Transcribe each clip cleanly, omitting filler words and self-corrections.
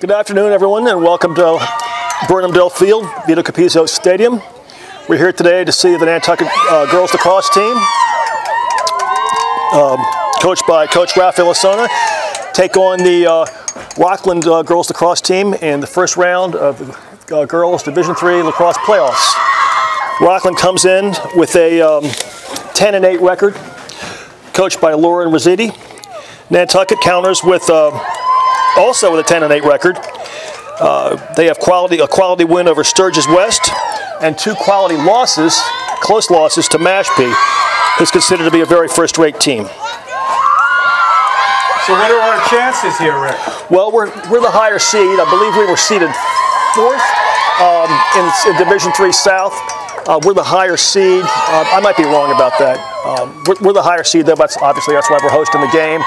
Good afternoon, everyone, and welcome to Burnhamdale Field, Vito Capizzo Stadium. We're here today to see the Nantucket girls lacrosse team, coached by Coach Raphael Lasona, take on the Rockland girls lacrosse team in the first round of the girls Division III lacrosse playoffs. Rockland comes in with a 10-8 record, coached by Lauren Rossetti. Nantucket counters with also with a 10-8 record. They have a quality win over Sturgis West and two quality losses, close losses to Mashpee, who's considered to be a very first-rate team. So what are our chances here, Rick? Well, we're the higher seed. I believe we were seeded fourth in Division III South. We're the higher seed. I might be wrong about that. We're the higher seed, though. Obviously, that's why we're hosting the game.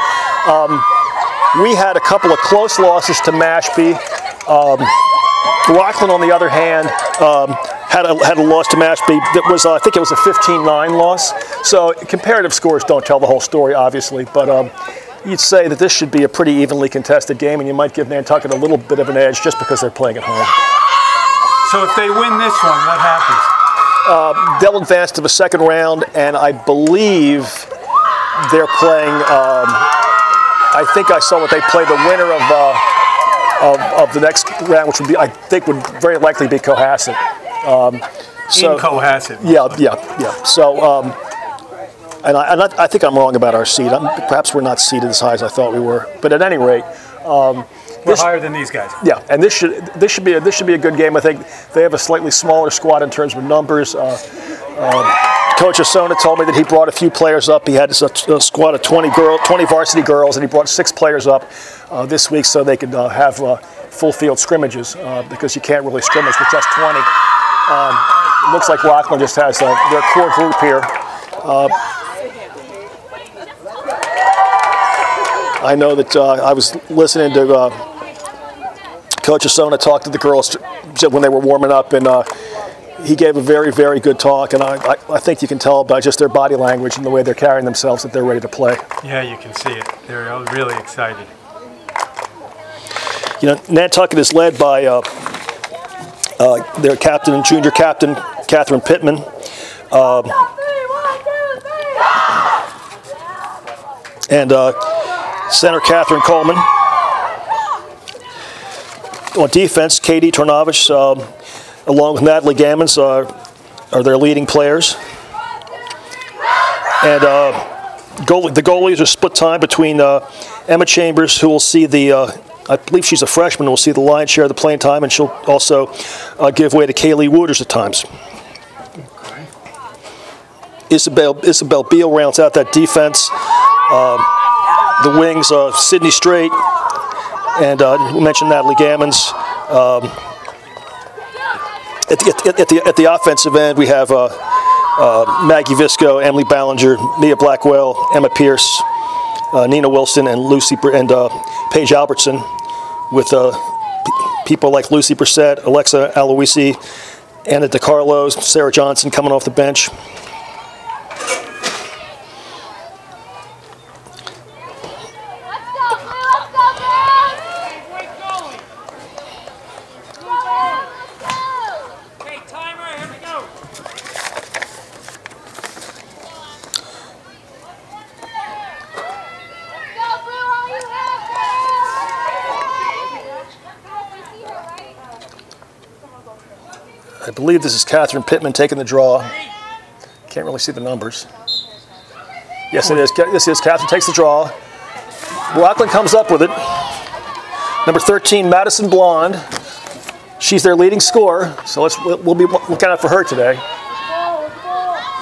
We had a couple of close losses to Mashpee. Rockland, on the other hand, had a loss to Mashpee that was, I think it was a 15-9 loss. So comparative scores don't tell the whole story, obviously. But you'd say that this should be a pretty evenly contested game, and you might give Nantucket a little bit of an edge just because they're playing at home. So if they win this one, what happens? They'll advance to the second round, and I believe they're playing. I think I saw that they play the winner of the next round, which would be, I think, would very likely be Cohasset. In Cohasset. Yeah. So, and I think I'm wrong about our seed. Perhaps we're not seeded as high as I thought we were. But at any rate, we're higher than these guys. Yeah, and this should be a good game. I think they have a slightly smaller squad in terms of numbers. Coach Asona told me that he brought a few players up. He had a squad of 20 varsity girls, and he brought 6 players up this week so they could have full field scrimmages because you can't really scrimmage with just 20. Looks like Rockland just has their core group here. I know that I was listening to Coach Asona talk to the girls when they were warming up, and he gave a very, very good talk, and I think you can tell by just their body language and the way they're carrying themselves that they're ready to play. Yeah, you can see it. They're really excited. You know, Nantucket is led by their captain and junior captain, Catherine Pittman. And center Catherine Coleman. On defense, Katie Tornavich, along with Natalie Gammons, are their leading players. And the goalies are split time between Emma Chambers, who will see I believe she's a freshman, will see the lion's share of the playing time, and she'll also give way to Kaylee Wooters at times. Okay. Isabel Beal rounds out that defense. The wings, Sydney Strait, and we mentioned Natalie Gammons. At the offensive end, we have Maggie Visco, Emily Ballinger, Mia Blackwell, Emma Pierce, Nina Wilson, and Paige Albertson, with people like Lucy Brissett, Alexa Aloisi, Anna DeCarlo, Sarah Johnson coming off the bench. I believe this is Catherine Pittman taking the draw. Can't really see the numbers. Yes, it is. This is Catherine takes the draw. Rockland comes up with it. Number 13, Madison Blonde. She's their leading scorer, so we'll be looking out for her today.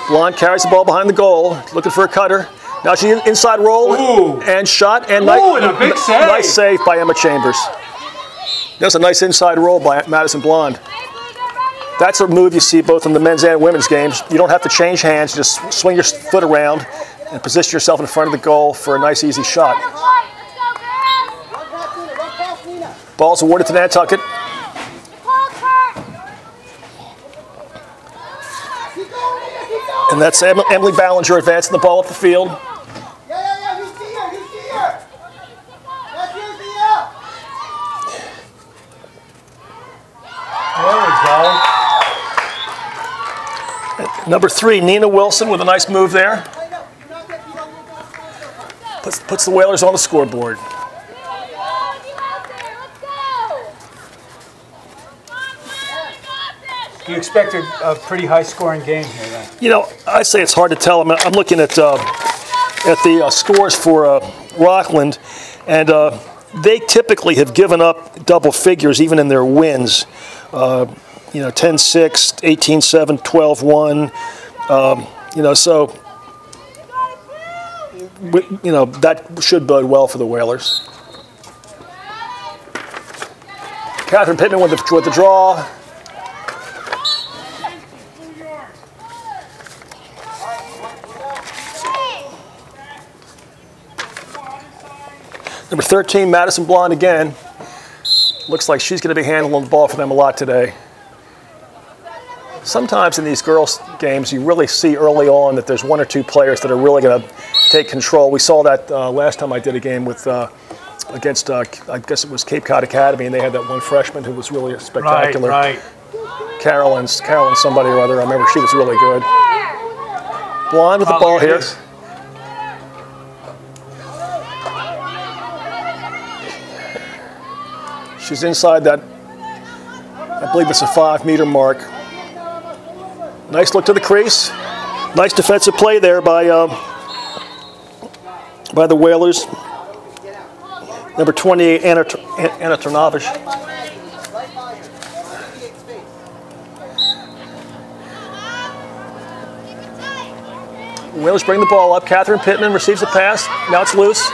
Blonde carries the ball behind the goal, looking for a cutter. Now she's inside roll. Ooh. And shot, and and a big save. Nice save by Emma Chambers. That's a nice inside roll by Madison Blonde. That's a move you see both in the men's and women's games. You don't have to change hands. Just swing your foot around and position yourself in front of the goal for a nice, easy shot. Ball's awarded to Nantucket. And that's Emily Ballinger advancing the ball up the field. Number 3, Nina Wilson with a nice move there. Puts the Whalers on the scoreboard. You expect a pretty high-scoring game here, then? You know, I'd say it's hard to tell. I'm looking at the scores for Rockland, and they typically have given up double figures even in their wins. You know, 10-6, 18-7, 12-1. You know, so you know that should bode well for the Whalers. Catherine Pittman with the draw. Number 13, Madison Blonde again. Looks like she's going to be handling the ball for them a lot today. Sometimes in these girls' games, you really see early on that there's 1 or 2 players that are really going to take control. We saw that last time I did a game with against, I guess it was Cape Cod Academy, and they had that one freshman who was really spectacular. Right. Carolyn somebody or other. I remember she was really good. Blonde with the ball here. She's inside that, I believe it's a 5-meter mark. Nice look to the crease. Nice defensive play there by the Whalers. Number 28, Anna Trnavish. Whalers bring the ball up. Catherine Pittman receives the pass. Now it's loose.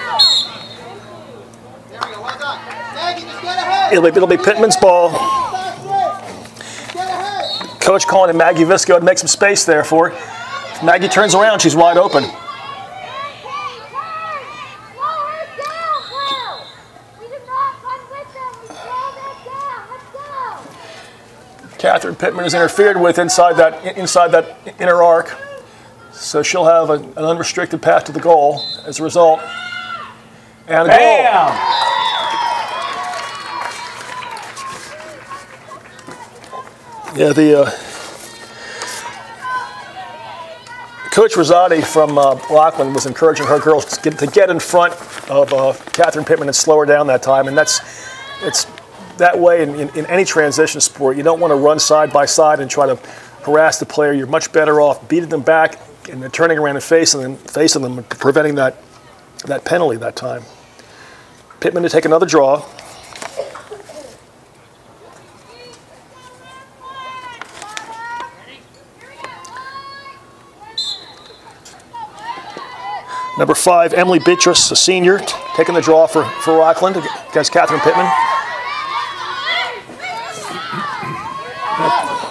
It'll be Pittman's ball. Coach calling it Maggie Visco to make some space there for her. If Maggie turns around, she's wide open. Catherine Pittman is interfered with inside that inner arc. So she'll have an unrestricted pass to the goal as a result. And a goal. Yeah, the Coach Rosati from Rockland was encouraging her girls to get in front of Catherine Pittman and slow her down that time, and it's that way in any transition sport. You don't want to run side by side and try to harass the player. You're much better off beating them back and then turning around and facing them and preventing that penalty that time. Pittman to take another draw. Number 5, Emily Beatrice, a senior, taking the draw for Rockland against Catherine Pittman.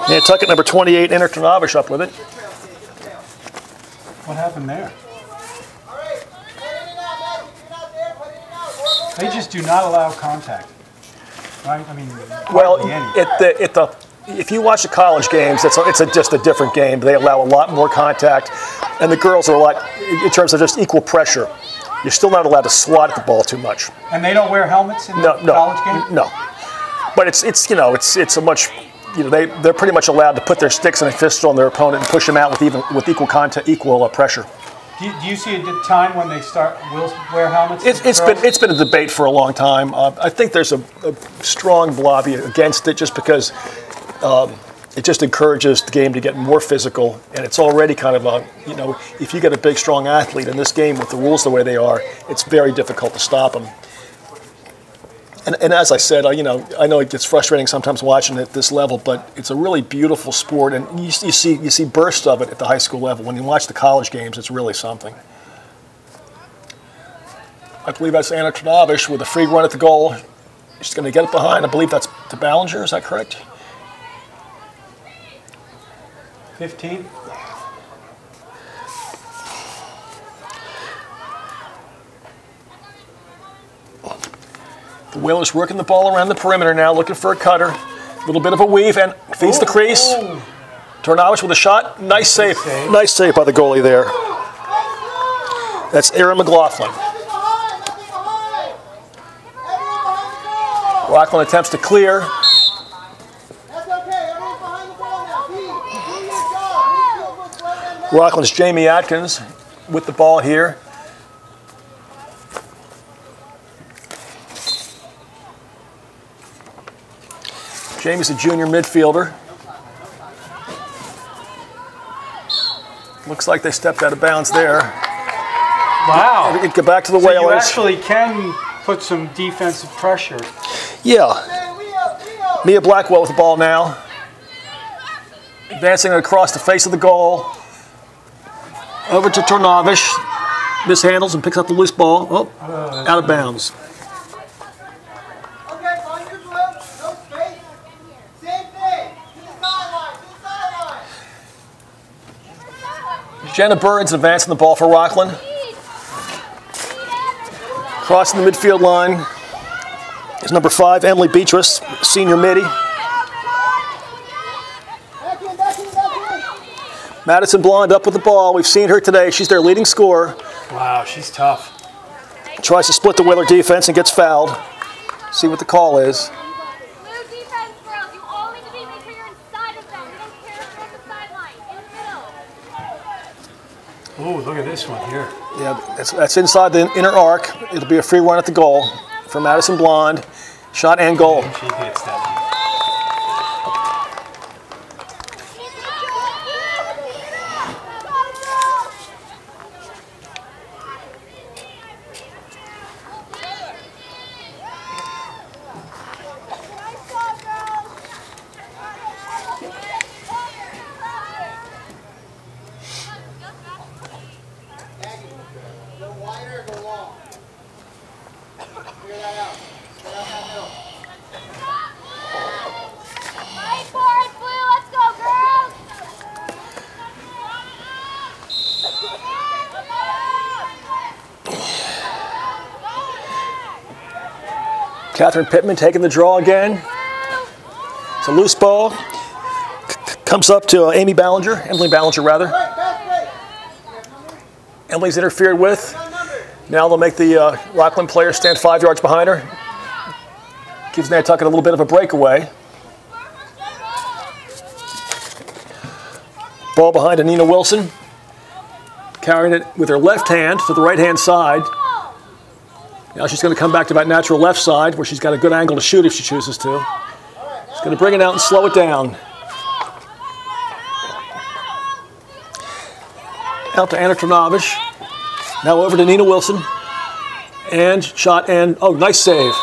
Nantucket, number 28, Anna Trnavish up with it. What happened there? They just do not allow contact, right? I mean, well, if you watch the college games, it's just a different game. They allow a lot more contact, and the girls are a lot, in terms of just equal pressure. You're still not allowed to swat at the ball too much. And they don't wear helmets in the college game? No, but it's a much, they're pretty much allowed to put their sticks and a fist on their opponent and push them out with equal pressure. Do you see a time when they will wear helmets? It's been a debate for a long time. I think there's a strong lobby against it just because it just encourages the game to get more physical, and it's already kind of if you get a big, strong athlete in this game with the rules the way they are, it's very difficult to stop them. And as I said, I know it gets frustrating sometimes watching it at this level, but it's a really beautiful sport, and you see bursts of it at the high school level. When you watch the college games, it's really something. I believe that's Anna Trnavish with a free run at the goal. She's going to get it behind. I believe that's to Ballinger. Is that correct? 15. The Whalers working the ball around the perimeter now, looking for a cutter. A little bit of a weave and feeds the crease. Trnavish with a shot. Nice save. Nice save by the goalie there. That's Erin McLaughlin. Rockland attempts to clear. Rockland's Jamie Atkins with the ball here. Jamie's a junior midfielder. Looks like they stepped out of bounds there. Wow. Get back to the Whalers. You actually can put some defensive pressure. Yeah. Mia Blackwell with the ball now. Advancing across the face of the goal. Over to Tornavish. Mishandles and picks up the loose ball. Oh, out of bounds. Jenna Burns advancing the ball for Rockland. Crossing the midfield line is number 5, Emily Beatrice, senior midi. Madison Blonde up with the ball. We've seen her today. She's their leading scorer. Wow, she's tough. Tries to split the Whaler defense and gets fouled. See what the call is. Oh, look at this one here. Yeah, that's inside the inner arc. It'll be a free run at the goal for Madison Blonde. Shot and goal. She hits that. Catherine Pittman taking the draw again. It's a loose ball. Comes up to Emily Ballinger rather. Emily's interfered with. Now they'll make the Rockland player stand 5 yards behind her. Gives Nantucket a little bit of a breakaway. Ball behind to Nina Wilson. Carrying it with her left hand to the right-hand side. Now she's going to come back to that natural left side where she's got a good angle to shoot if she chooses to. She's going to bring it out and slow it down. Out to Anna Trnavish. Now over to Nina Wilson. And shot and, oh, nice save.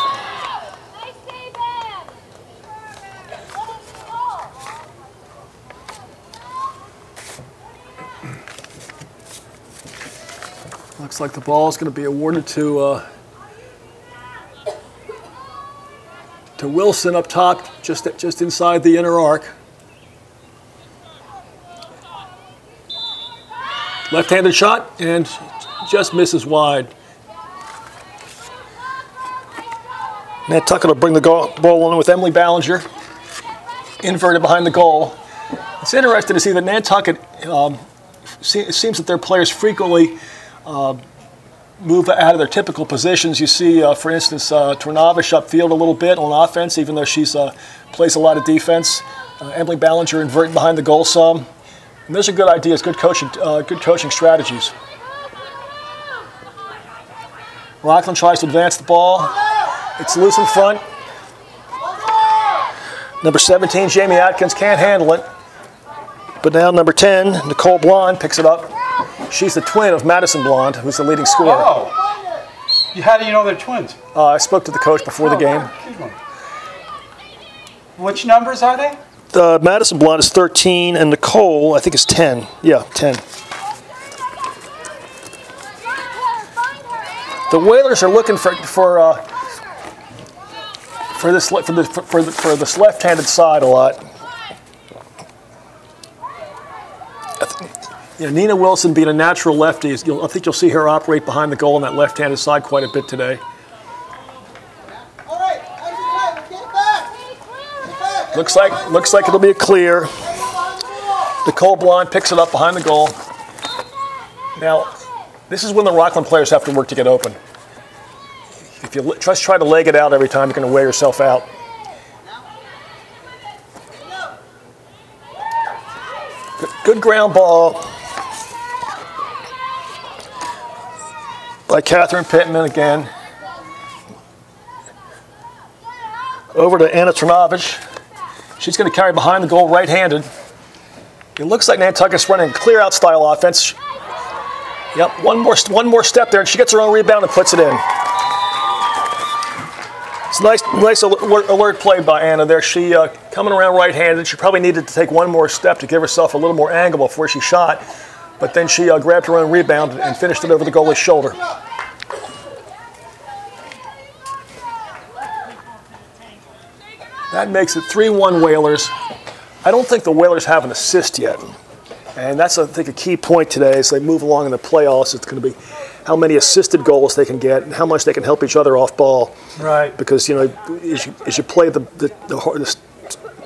Looks like the ball is going to be awarded to Wilson up top, just inside the inner arc. Left-handed shot and just misses wide. Nantucket will bring the ball in with Emily Ballinger, inverted behind the goal. It's interesting to see that Nantucket, it seems that their players frequently move out of their typical positions. You see, for instance, Tornavish upfield a little bit on offense, even though she's plays a lot of defense. Emily Ballinger inverting behind the goal some. And those are good ideas, good coaching strategies. Rockland tries to advance the ball. It's loose in front. Number 17, Jamie Atkins, can't handle it. But now number 10, Nicole Blonde, picks it up. She's the twin of Madison Blonde, who's the leading scorer. Oh. How do you know they're twins? I spoke to the coach before the game. Which numbers are they? Madison Blonde is 13, and Nicole, I think, is 10. Yeah, 10. The Whalers are looking for this left-handed side a lot. Nina Wilson being a natural lefty, I think you'll see her operate behind the goal on that left-handed side quite a bit today. Looks like it'll be a clear. Nicole Blonde picks it up behind the goal. Now, this is when the Rockland players have to work to get open. If you just try to leg it out every time, you're going to wear yourself out. Good ground ball. by Catherine Pittman again. Over to Anna Trnovich. She's going to carry behind the goal right-handed. It looks like Nantucket's running a clear-out style offense. Yep, one more step there, and she gets her own rebound and puts it in. It's a nice alert play by Anna there. She coming around right-handed. She probably needed to take one more step to give herself a little more angle before she shot, but then she grabbed her own rebound and finished it over the goalie's shoulder. That makes it 3-1 Whalers. I don't think the Whalers have an assist yet. And that's, I think, a key point today as they move along in the playoffs. It's going to be how many assisted goals they can get and how much they can help each other off ball. Right. Because, you know, as you play the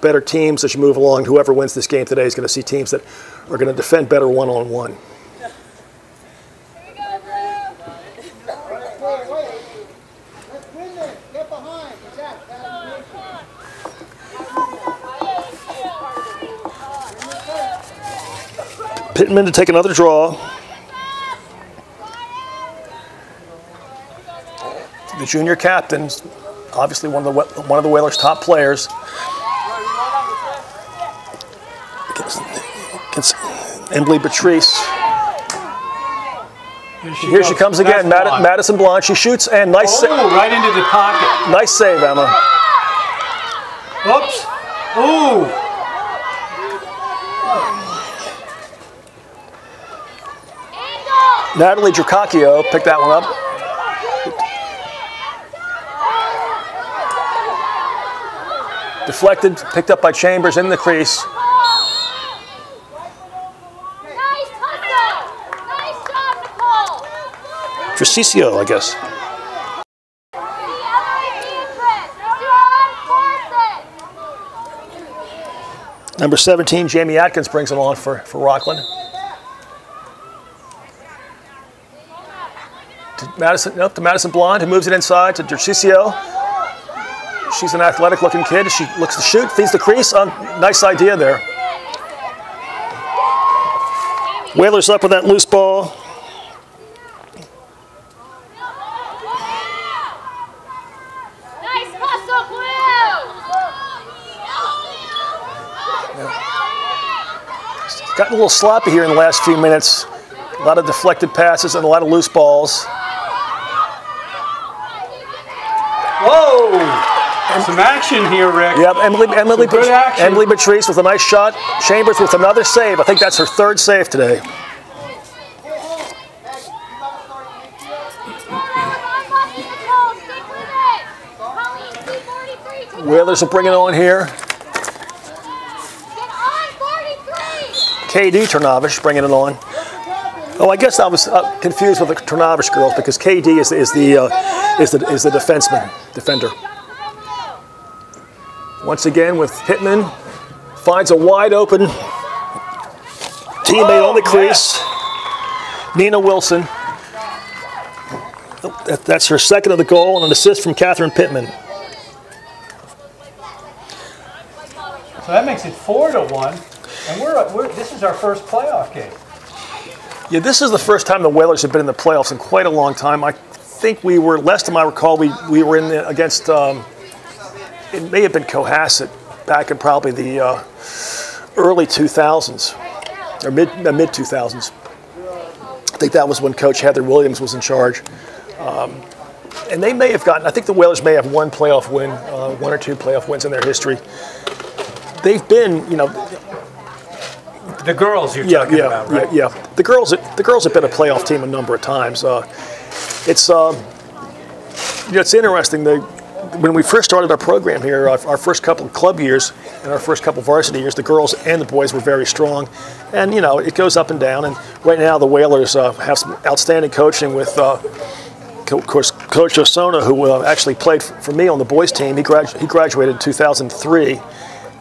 better teams as you move along, whoever wins this game today is going to see teams that are going to defend better one-on-one. Pittman to take another draw. The junior captain, obviously one of the Whalers' top players. Against Emily Patrice. Here she comes again, Madison Blonde. She shoots and nice save. Right into the pocket. Nice save, Emma. Oops. Ooh. Natalie Dracacchio picked that one up. Deflected, picked up by Chambers in the crease. Nice hustle. Nice job, Nicole. Dracicio, I guess. Number 17, Jamie Atkins brings it on for Rockland. To Madison Blonde, who moves it inside to Dracicio. She's an athletic-looking kid. She looks to shoot, feeds the crease. Nice idea there. Whalers up with that loose ball. Nice hustle, Blue. It's gotten a little sloppy here in the last few minutes. A lot of deflected passes and a lot of loose balls. Whoa! Some action here, Rick. Yep, Emily Patrice with a nice shot. Chambers with another save. I think that's her third save today. Whalers will bring it on here. KD Trnovich bringing it on. Oh, I guess I was confused with the Trnovich girls because KD is the defender. Once again with Pittman, finds a wide open teammate on the crease. Yeah. Nina Wilson. That's her second of the goal and an assist from Catherine Pittman. So that makes it 4-1, and this is our first playoff game. Yeah, this is the first time the Whalers have been in the playoffs in quite a long time. I think we were, last time I recall, we were in against, it may have been Cohasset back in probably the early 2000s, or mid-2000s. I think that was when Coach Heather Williams was in charge. And they may have gotten, I think the Whalers may have one playoff win, one or two playoff wins in their history. They've been, you know, the girls you're talking about, right? Yeah. The girls have been a playoff team a number of times. It's interesting. When we first started our program here, our first couple of club years and our first couple of varsity years, the girls and the boys were very strong, and you know it goes up and down. And right now the Whalers have some outstanding coaching with, of course, Coach Osona, who actually played for me on the boys team. He graduated in 2003.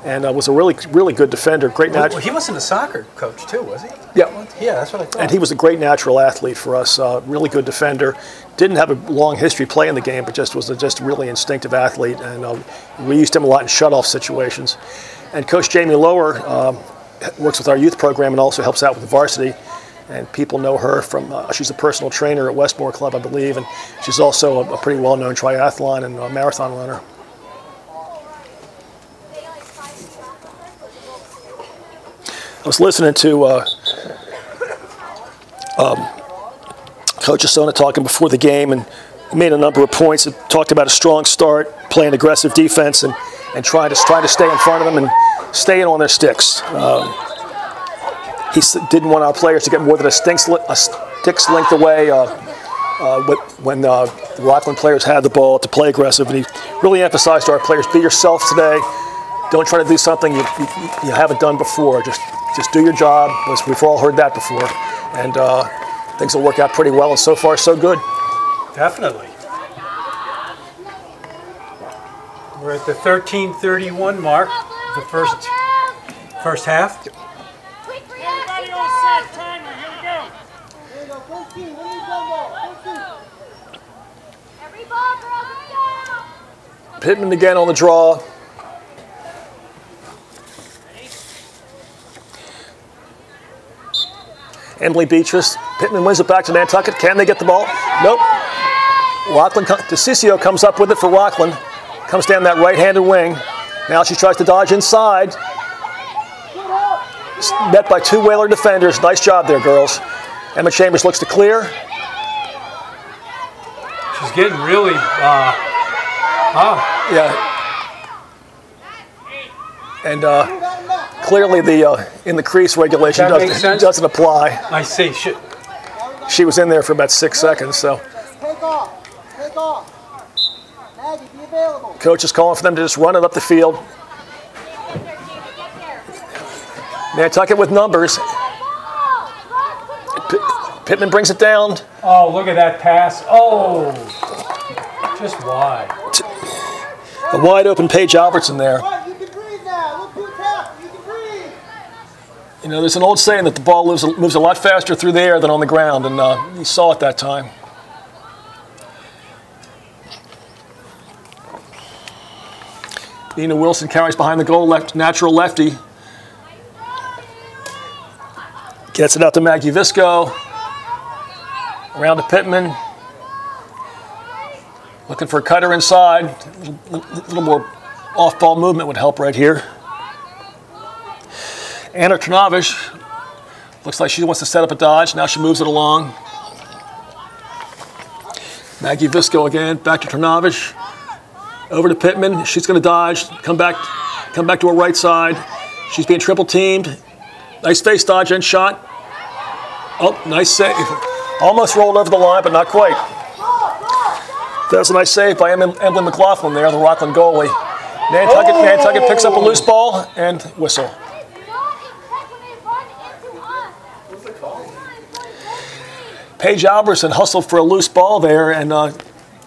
And was a really good defender. Great natural. Well, he wasn't a soccer coach too, was he? Yeah. Yeah, that's what I thought. And he was a great natural athlete for us. Really good defender. Didn't have a long history playing the game, but was a really instinctive athlete. And we used him a lot in shutoff situations. And Coach Jamie Lower works with our youth program and also helps out with the varsity. and people know her from, she's a personal trainer at Westmore Club, I believe, and she's also a pretty well-known triathlon and marathon runner. I was listening to Coach Asona talking before the game, and he made a number of points. It talked about a strong start, playing aggressive defense, and trying to stay in front of them and staying on their sticks. He didn't want our players to get more than a stick's length away when the Rockland players had the ball to play aggressive. And he really emphasized to our players, be yourself today. Don't try to do something you haven't done before. Just do your job. We've all heard that before. And things will work out pretty well, and so far, so good. Definitely. We're at the 13:31 mark, the first half. Everybody all set, timer, here we go. There you go, 14, when you go, 14. Every ball, girls, let's go. Pittman again on the draw. Emily Beatrice. Pittman wins it back to Nantucket. Can they get the ball? Nope. Rockland, DeCiccio comes up with it for Rockland. Comes down that right-handed wing. Now she tries to dodge inside. Met by two Whaler defenders. Nice job there, girls. Emma Chambers looks to clear. She's getting really, Yeah. And clearly the in the crease regulation doesn't apply. I see. She was in there for about 6 seconds, so. Take off. Take off. Maggie, be available. Coach is calling for them to just run it up the field. Nantucket with numbers. Pittman brings it down. Oh, look at that pass. Oh, just wide. A wide open Paige Albertson there. Right, you can breathe now. Look who tapped. You can breathe. You know, there's an old saying that the ball moves a lot faster through the air than on the ground, and you saw it that time. Nina Wilson carries behind the goal, natural lefty. Gets it out to Maggie Visco. Around to Pittman. Looking for a cutter inside. A little more off-ball movement would help right here. Anna Trnavish. Looks like she wants to set up a dodge. Now she moves it along. Maggie Visco again. Back to Trnavish. Over to Pittman. She's going to dodge. Come back to her right side. She's being triple teamed. Nice face dodge and shot. Oh, nice save. Almost rolled over the line, but not quite. That was a nice save by Emily McLaughlin there, the Rockland goalie. Nantucket picks up a loose ball and whistle. Paige Albertson hustled for a loose ball there, and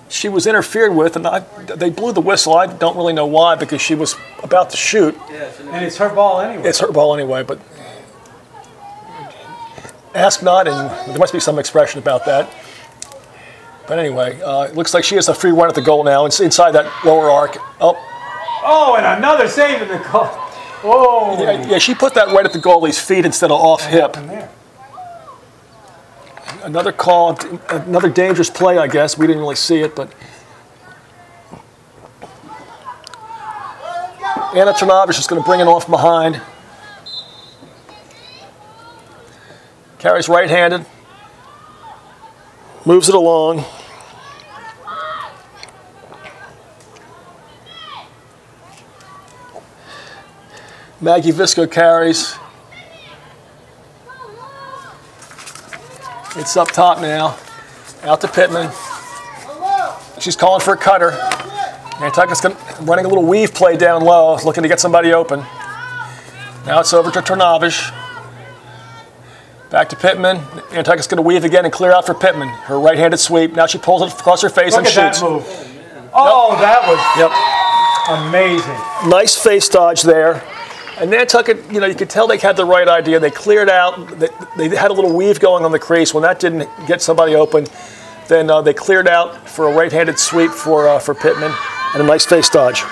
she was interfered with, and they blew the whistle. I don't really know why, because she was about to shoot. And it's her ball anyway. It's her ball anyway, but ask not, and there must be some expression about that. But anyway, it looks like she has a free run at the goal now. It's inside that lower arc. Oh, and another save in the goal. Oh. Yeah, she put that right at the goalie's feet instead of off hip. Another call, another dangerous play, I guess. We didn't really see it, but Anna Trnavish is going to bring it on from behind. Carries right-handed. Moves it along. Maggie Visco carries. It's up top now. Out to Pittman. She's calling for a cutter. Nantucket's running a little weave play down low, looking to get somebody open. Now it's over to Trnavish. Back to Pittman. Nantucket's going to weave again and clear out for Pittman. Her right-handed sweep. Now she pulls it across her face and shoots. Look at that move. Oh, that was amazing. Nice face dodge there. And Nantucket, you know, you could tell they had the right idea. They cleared out. They had a little weave going on the crease. When that didn't get somebody open, then they cleared out for a right-handed sweep for Pittman and a nice face dodge.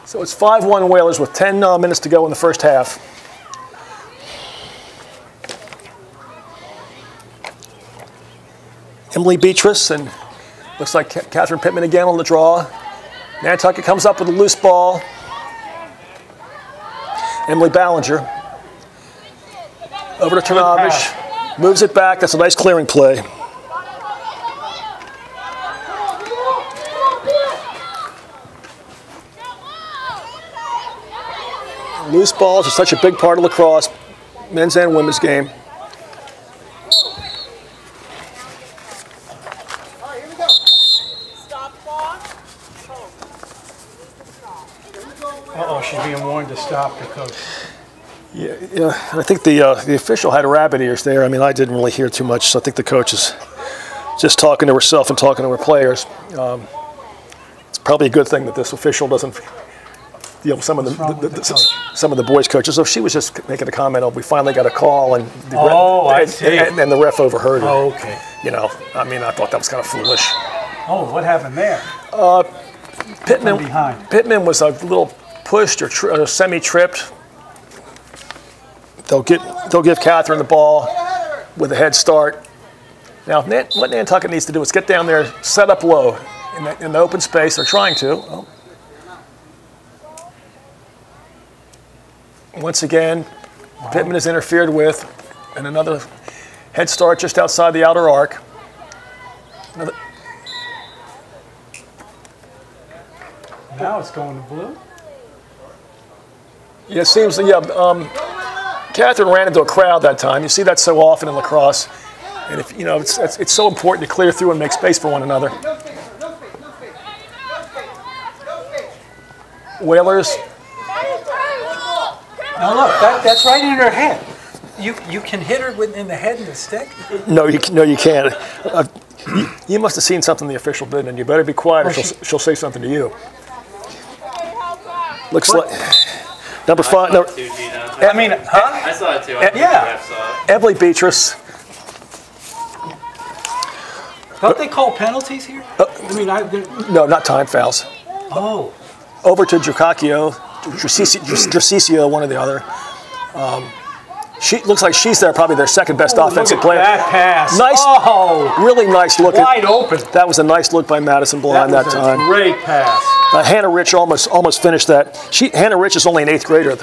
So it's 5-1 Whalers with 10 minutes to go in the first half. Emily Beatrice and looks like Catherine Pittman again on the draw. Nantucket comes up with a loose ball. Emily Ballinger. Over to Trnavish. Moves it back. That's a nice clearing play. Loose balls are such a big part of lacrosse, men's and women's game. Uh-oh, she's being warned to stop the coach. Yeah, I think the official had rabbit ears there. I mean, I didn't really hear too much, so I think the coach is just talking to herself and talking to her players. It's probably a good thing that this official doesn't, some of the boys' coaches. So she was just making a comment of, we finally got a call, and the and the ref overheard her. Oh, okay. You know, I mean, I thought that was kind of foolish. Oh, what happened there? Pittman was a little pushed or semi-tripped. They'll give Catherine the ball with a head start. Now, what Nantucket needs to do is get down there, set up low in the open space. They're trying to. Oh. Once again, Pittman is interfered with, and another head start just outside the outer arc. Now it's going to blue. Yeah, it seems. Catherine ran into a crowd that time. You see that so often in lacrosse, and if it's so important to clear through and make space for one another. Whalers. Now look, that's right in her head. You can hit her in the head and the stick. No, you can't. You must have seen something the official did, and you better be quiet, or she'll say something to you. Looks like number 5. No, I mean, huh? I saw it too. Yeah. Emily Beatrice. Don't they call penalties here? No, not time fouls. Oh. Over to Dracicio, one or the other. She looks like she's probably their second best offensive player. That pass. Nice, really nice look. Wide open. That was a nice look by Madison Blind that time. Great pass. Hannah Rich almost finished that. Hannah Rich is only an 8th grader.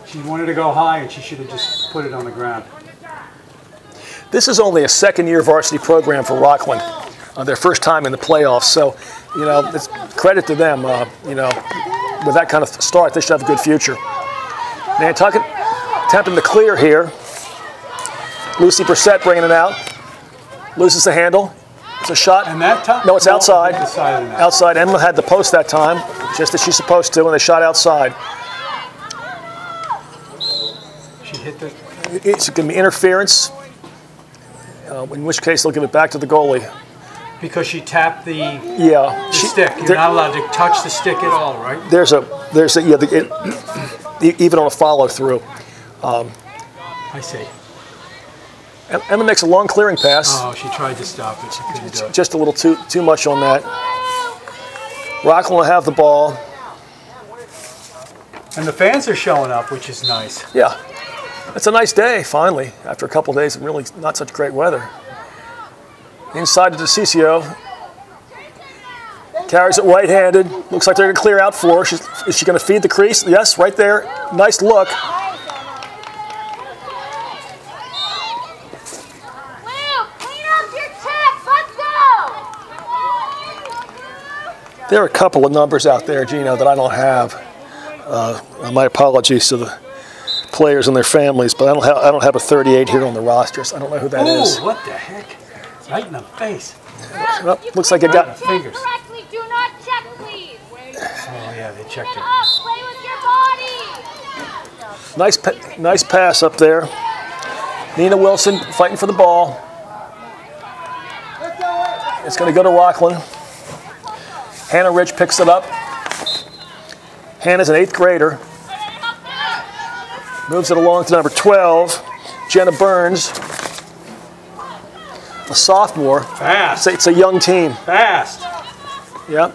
She wanted to go high, and she should have just put it on the ground. This is only a second-year varsity program for Rockland. Their first time in the playoffs. So, it's credit to them. With that kind of start, they should have a good future. Nantucket attempting to clear here. Lucy Brissett bringing it out. Loses the handle. It's a shot. And that time? No, it's outside. Outside. Emma had the post that time, just as she's supposed to, and they shot outside. She hit the... It's going to be interference, in which case they'll give it back to the goalie. Because she tapped the stick. You're not allowed to touch the stick at all, right? Even on a follow through. I see. Emma makes a long clearing pass. Oh, she tried to stop it. She couldn't do it. Just a little too much on that. Rockland will have the ball. And the fans are showing up, which is nice. Yeah. It's a nice day, finally, after a couple of days of really not such great weather. Inside to DeCiccio. Carries it right-handed. Looks like they're going to clear out for her. Is she going to feed the crease? Yes, right there. Nice look. There are a couple of numbers out there, Gino, that I don't have. My apologies to the players and their families, but I don't have a 38 here on the rosters. I don't know who that is. What the heck? Right in the face. Well, looks like it got fingers. Correctly, do not check, please. Oh yeah, they checked it. Play with your body. nice pass up there. Nina Wilson fighting for the ball. It's going to go to Rockland. Hannah Rich picks it up. Hannah's an 8th grader. Moves it along to number 12, Jenna Burns. A sophomore. Fast. It's a young team. Fast. Yeah.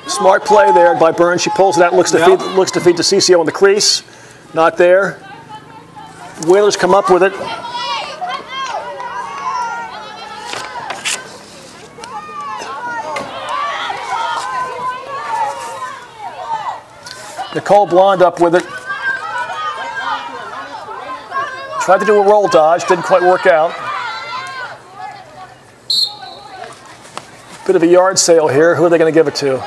Smart play there by Burns. She pulls it out, looks to feed to CCO in the crease. Not there. Whalers come up with it. Nicole Blonde up with it. Tried to do a roll dodge, didn't quite work out. Bit of a yard sale here. Who are they going to give it to?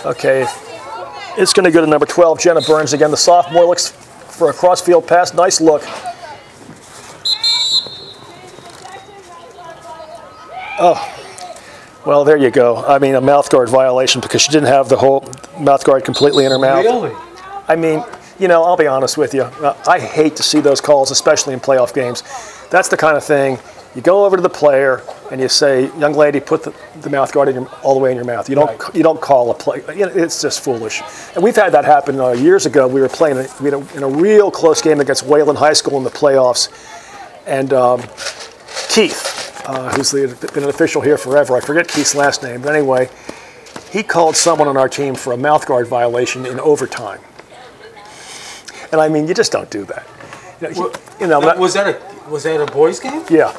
Okay, it's going to go to number 12, Jenna Burns again. The sophomore looks for a cross-field pass. Nice look. Oh. Well, there you go. I mean, a mouth guard violation because she didn't have the whole mouth guard completely in her mouth. Really? I mean, you know, I'll be honest with you. I hate to see those calls, especially in playoff games. That's the kind of thing, you go over to the player and you say, young lady, put the mouth guard all the way in your mouth. You don't call a play. You know, it's just foolish. And we've had that happen years ago. We were playing in a real close game against Wayland High School in the playoffs. And Keith, who's been an official here forever. I forget Keith's last name, but anyway, he called someone on our team for a mouth guard violation in overtime. And I mean, you just don't do that. Was that a boys' game? Yeah.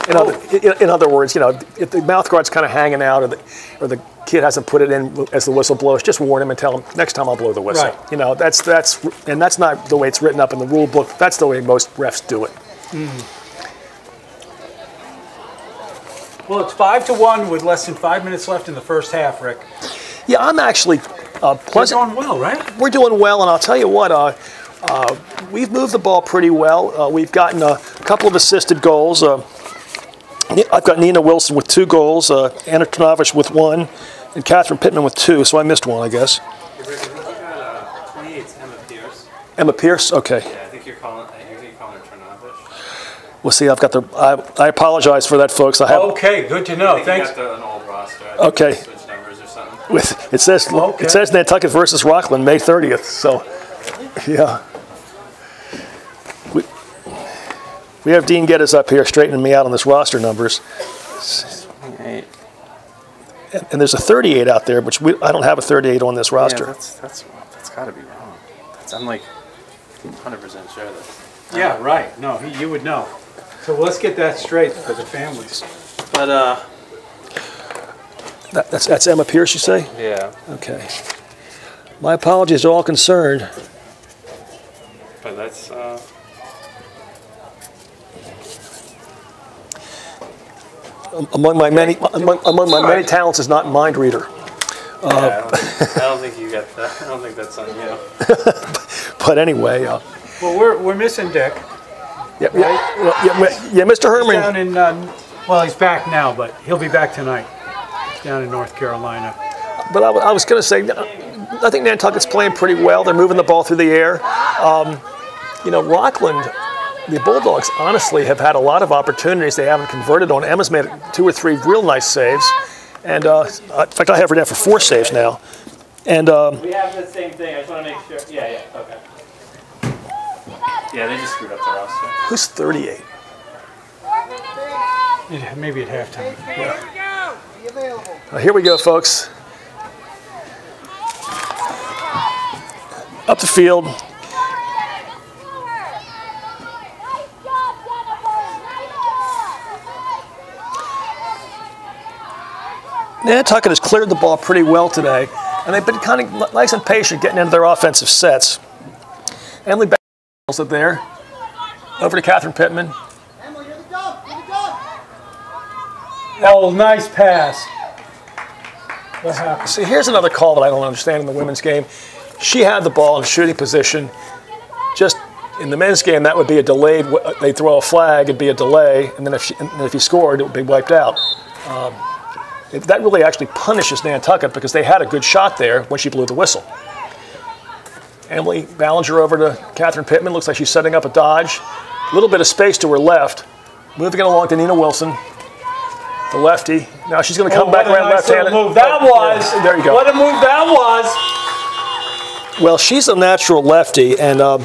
In other words, you know, if the mouth guard's kind of hanging out, or the kid hasn't put it in as the whistle blows, just warn him and tell him next time I'll blow the whistle. Right. You know, that's not the way it's written up in the rule book. That's the way most refs do it. Mm-hmm. Well, it's 5-1 with less than 5 minutes left in the first half, Rick. Yeah, I'm actually pleasant. We're doing well, right? We're doing well, and I'll tell you what, we've moved the ball pretty well. We've gotten a couple of assisted goals. I've got Nina Wilson with 2 goals, Anna Trnovich with 1, and Catherine Pittman with 2, so I missed one, I guess. Rick, I think you got 28's Emma Pierce. Emma Pierce? Okay. Yeah, I think you're calling her Trnovich. Well, see, I've got I apologize for that, folks. Okay, good to know. Thanks. You got an old roster. Okay. Switch numbers or something. It says Nantucket versus Rockland, May 30th. So, yeah. We have Dean Geddes up here straightening me out on this roster numbers. 28. And there's a 38 out there, which I don't have a 38 on this roster. Yeah, that's got to be wrong. I'm like 100% sure that. Yeah, right. No, you would know. So let's get that straight for the families. But that's Emma Pierce, you say? yeah. Okay. My apologies to all concerned. But that's among my many talents is not mind reader. yeah, I don't think you got that. I don't think that's on you. But anyway. Well, we're missing Dick. Yeah, Mr. Herman. He's down in, well, he's back now, but he'll be back tonight. He's down in North Carolina. But I was going to say, I think Nantucket's playing pretty well. They're moving the ball through the air. You know, Rockland, the Bulldogs, honestly have had a lot of opportunities they haven't converted on. Emma's made 2 or 3 real nice saves. And in fact, I have her down for 4 saves now. And we have the same thing. I just want to make sure. Yeah, okay. Yeah, they just screwed up the roster. Who's 38? Maybe at halftime. Yeah. Be available. Here we go, folks. Up the field. Nantucket has cleared the ball pretty well today, and they've been kind of nice and patient getting into their offensive sets. Emily Bell's up there. Over to Catherine Pittman. Emily, you're the dog. You're the dog. Oh, nice pass. What happened? See, here's another call that I don't understand in the women's game. She had the ball in shooting position. Just in the men's game, that would be a delayed. They'd throw a flag, it'd be a delay, and then if he scored, it would be wiped out. That really actually punishes Nantucket because they had a good shot there when she blew the whistle. Emily Ballinger over to Catherine Pittman. Looks like she's setting up a dodge. A little bit of space to her left. Moving it along to Nina Wilson, the lefty. Now she's going to come back around left-handed. Move that was. Yeah, there you go. What a move that was. Well, she's a natural lefty, and you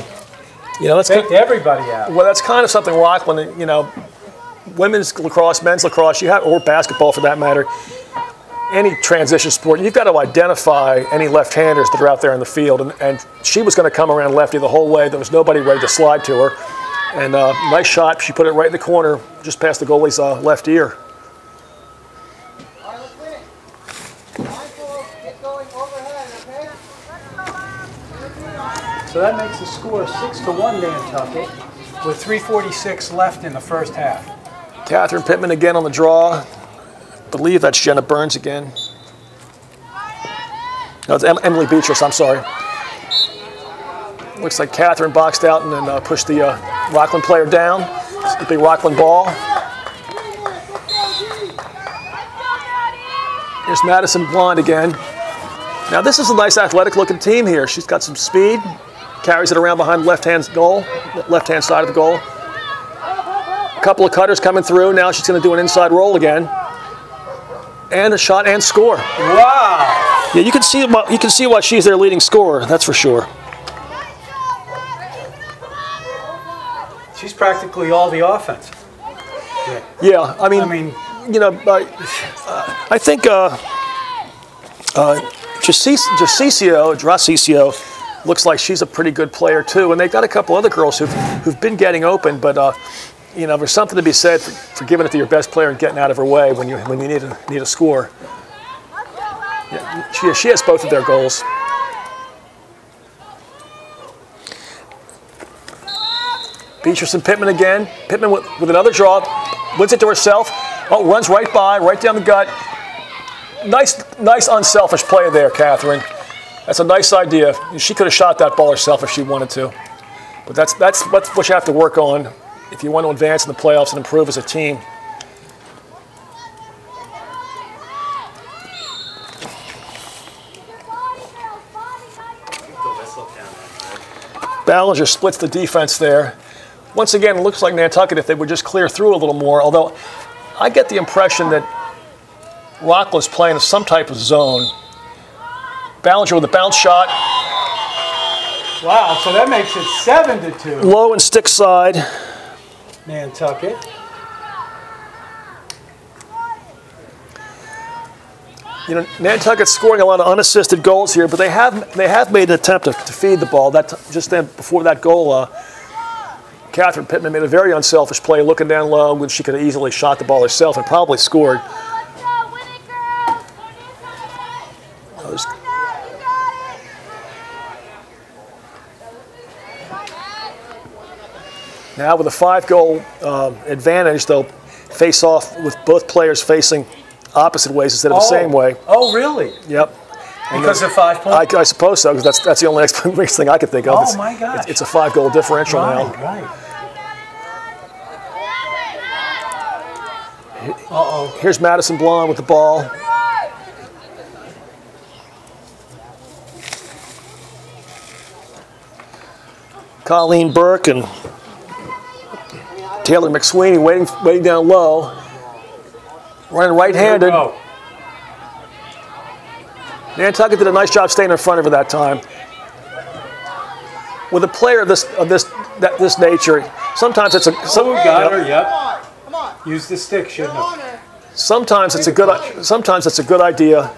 know that's Take everybody out. well, that's kind of something Rockland, you know, women's lacrosse, men's lacrosse, or basketball for that matter, any transition sport, you've got to identify any left-handers that are out there in the field. And she was going to come around lefty the whole way. There was nobody ready to slide to her. And nice shot. She put it right in the corner, just past the goalie's left ear. So that makes the score 6-1 Nantucket with 3:46 left in the first half. Catherine Pittman again on the draw. I believe that's Jenna Burns again. No, it's Emily Beatrice, I'm sorry. Looks like Catherine boxed out and then pushed the Rockland player down. It's the big Rockland ball. Here's Madison Blonde again. Now this is a nice athletic looking team here. She's got some speed, carries it around behind the left-hand side of the goal. A couple of cutters coming through. Now she's going to do an inside roll again. And a shot and score. Wow! Yeah, you can see why she's their leading scorer. That's for sure. She's practically all the offense. Yeah, I mean, you know, I think Dracicio looks like she's a pretty good player too, and they've got a couple other girls who've been getting open, but you know, there's something to be said for giving it to your best player and getting out of her way when you need a score. Yeah, she has both of their goals. Beatrice and Pittman again. Pittman with another draw, wins it to herself. Oh, runs right by, right down the gut. Nice unselfish play there, Catherine. That's a nice idea. She could have shot that ball herself if she wanted to. But that's what you have to work on if you want to advance in the playoffs and improve as a team. Ballinger splits the defense there. Once again, it looks like Nantucket if they would just clear through a little more, although I get the impression that Rockland's playing in some type of zone. Ballinger with a bounce shot. Wow, so that makes it 7-2. Low and stick side. Nantucket. You know, Nantucket's scoring a lot of unassisted goals here, but they have made an attempt to feed the ball. That just then before that goal, Catherine Pittman made a very unselfish play, looking down low when she could have easily shot the ball herself and probably scored. Now with a 5-goal advantage, they'll face off with both players facing opposite ways instead of the same way. Oh, really? Yep. Because of 5 points? I suppose so, because that's the only explanation thing I could think of. Oh, my gosh. It's a 5-goal differential now. Right. Uh-oh. Here's Madison Blonde with the ball. Colleen Burke and Taylor McSweeney waiting down low. Running right-handed. Nantucket did a nice job staying in front of her that time. With a player of this nature, sometimes it's a. Got her. Yep. Come on. Use the stick, shouldn't have. Sometimes it's a good idea.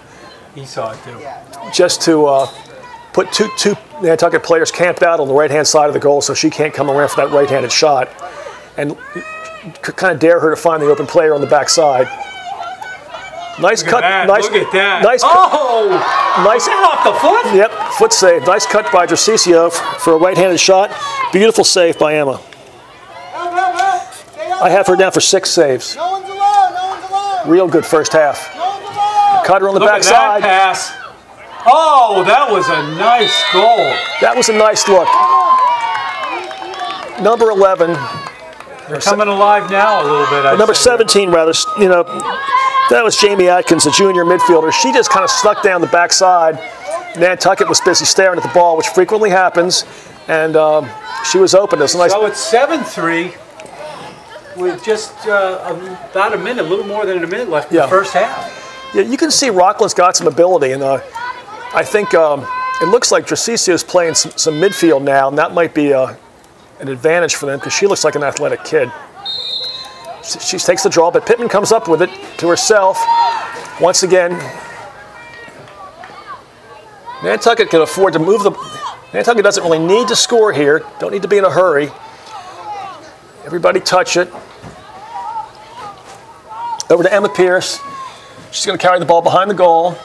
He saw it too. Just to put two Nantucket players camped out on the right-hand side of the goal, so she can't come around for that right-handed shot, and kind of dare her to find the open player on the backside. Nice cut. Nice. Look at that. Nice. Oh! Nice. Off the foot? Yep. Foot save. Nice cut by Dracicio for a right-handed shot. Beautiful save by Emma. I have her down for 6 saves. No one's alone. No one's alone. Real good first half. No one's alone. Cut her on the Look backside. at that pass. Oh, that was a nice goal. That was a nice look. Number 11. They're coming alive now a little bit. Number 17, rather. You know, that was Jamie Atkins, a junior midfielder. She just kind of snuck down the backside. Nantucket was busy staring at the ball, which frequently happens, and she was open. It was a nice. So it's 7-3 with just about a minute, a little more than a minute left in the first half. Yeah, you can see Rockland's got some ability, and I think it looks like Dracicio is playing some midfield now, and that might be an advantage for them because she looks like an athletic kid. She takes the draw, but Pittman comes up with it to herself. Once again, Nantucket can afford to move the... Nantucket doesn't really need to score here. Don't need to be in a hurry. Everybody touch it. Over to Emma Pierce. She's going to carry the ball behind the goal.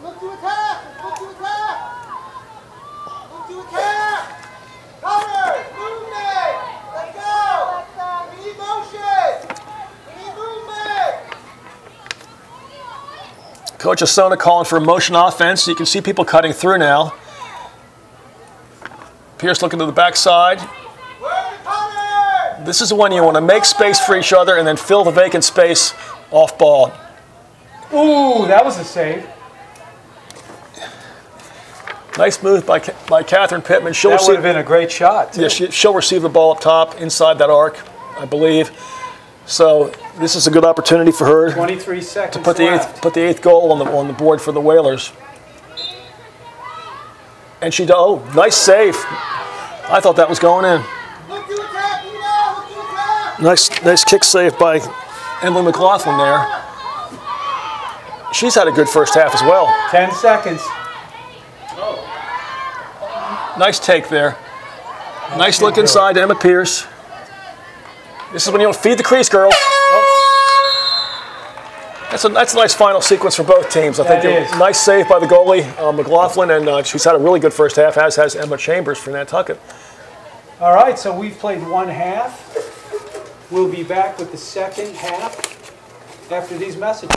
Look to attack! Look to attack! Look to attack! Cover! Movement! Let's go! We need motion! We need movement! Coach Asona calling for a motion offense. You can see people cutting through now. Pierce looking to the backside. This is the one you want to make space for each other and then fill the vacant space off ball. Ooh, that was a save. Nice move by Catherine Pittman. That would have been a great shot, too. Yeah, she'll receive the ball up top inside that arc, I believe. So this is a good opportunity for her 23 seconds to put the eighth goal on the board for the Whalers. And she, oh, nice save. I thought that was going in. Look to attack! Look to attack! Nice kick save by Emily McLaughlin there. She's had a good first half as well. 10 seconds. Nice take there. Nice look inside to Emma Pierce. This is when you feed the crease, girl. That's a nice final sequence for both teams. I think nice save by the goalie, McLaughlin, and she's had a really good first half, as has Emma Chambers for Nantucket. All right, so we've played one half. We'll be back with the second half after these messages.